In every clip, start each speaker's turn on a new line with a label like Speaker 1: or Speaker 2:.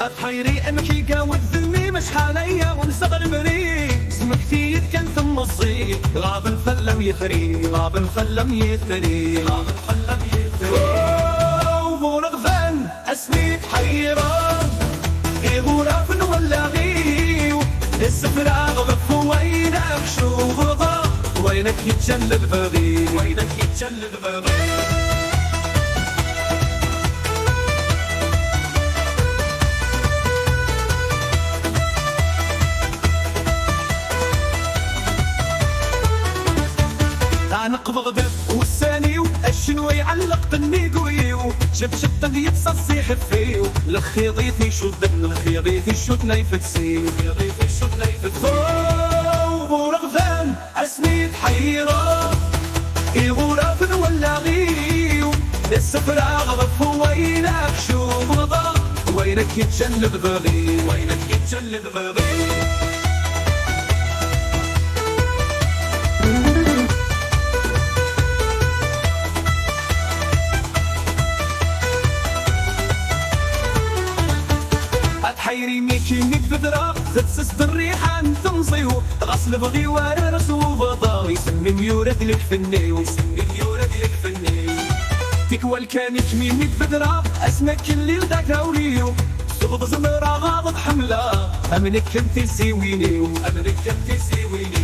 Speaker 1: أتحيري أمكي والذمي مش حاليا ونصغر بريء سمكتي كان ثم الصيف غاب الفلم يثري غاب الفلم يثري غاب الفلم يثري وبورغفان أسمي حيران غرف ولا غيو السفراغ غف وينك شوف ضاق وينك يتجلد بغي وينك يتجلد بغي عنق بغداد والثاني الشنو يعلق بالنيقويو شب شب يتصصي حفيو الخيضيثي شدن الخيضيثي شدنا يفتسي الخيضيثي شدنا يفتسي ورغفان اسمي حيرة غرف ولا غيو السفراغ غف وينك شوف ضاق وينك يتجلد بغي وينك يتجلد بغي حيري ميكي بدرا تتسس بالريحان تنصيو غسل بغي وررس وبضا يسمي ميورد لك فني ويسمي ميورد لك فني تكوى الكانت ميمي بدرا اسمك اللي لداك راوليو صغض زمرا غاضب حملة امنك كنتي سيويني امنك كنتي سيويني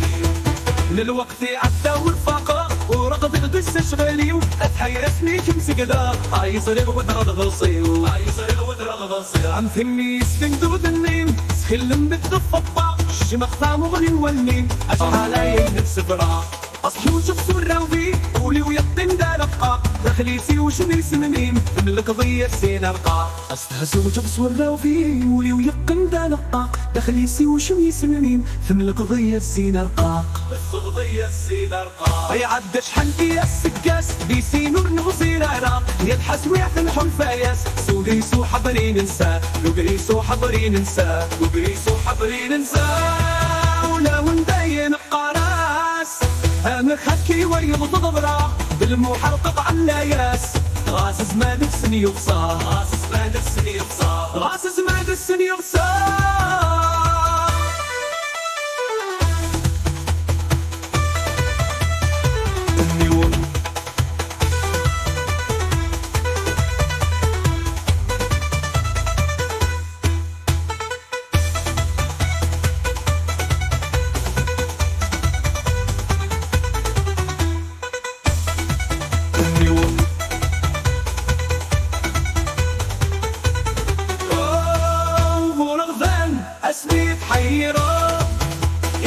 Speaker 1: للوقت عدى والفاقة ورقض القس شغاليو اتحير اسميك مسقدا عايزرق ودرغ غصيو عايزرق ودرغ غصيو عم ثمي سفندود النيم سخلم بالضفة شمخ ثامو غني والنيم اشحالاي نفسبرا اصحي وشوف سراوي قولي ويطن دارقا دخليسي وشمي سمنيم تملك ضي السين ارقا استهز وجب سراوي قولي ويقن دارقا دخليسي وشمي سمنيم تملك ضي السين ارقا ضي السين ارقا يعد شحنتي السكاس بيسي نور نغصير عراق يدحس ويعثن حلفاياس سوقيسو حضري ننسى لقريسو حضري ننسى لقريسو حضري ننسى ولا وندين قراس امر حكي ويض ضبرا بالمحرقق على ياس غاسس ما نفسني يغصى غاسس ما نفسني يغصى غاسس ما نفسني يغصى اسمي حيرة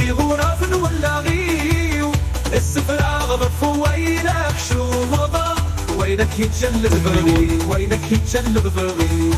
Speaker 1: غرف ولا غيو السفراغ غف وينك شو مضى وينك يتجلد بغي وينك يتجلد بغي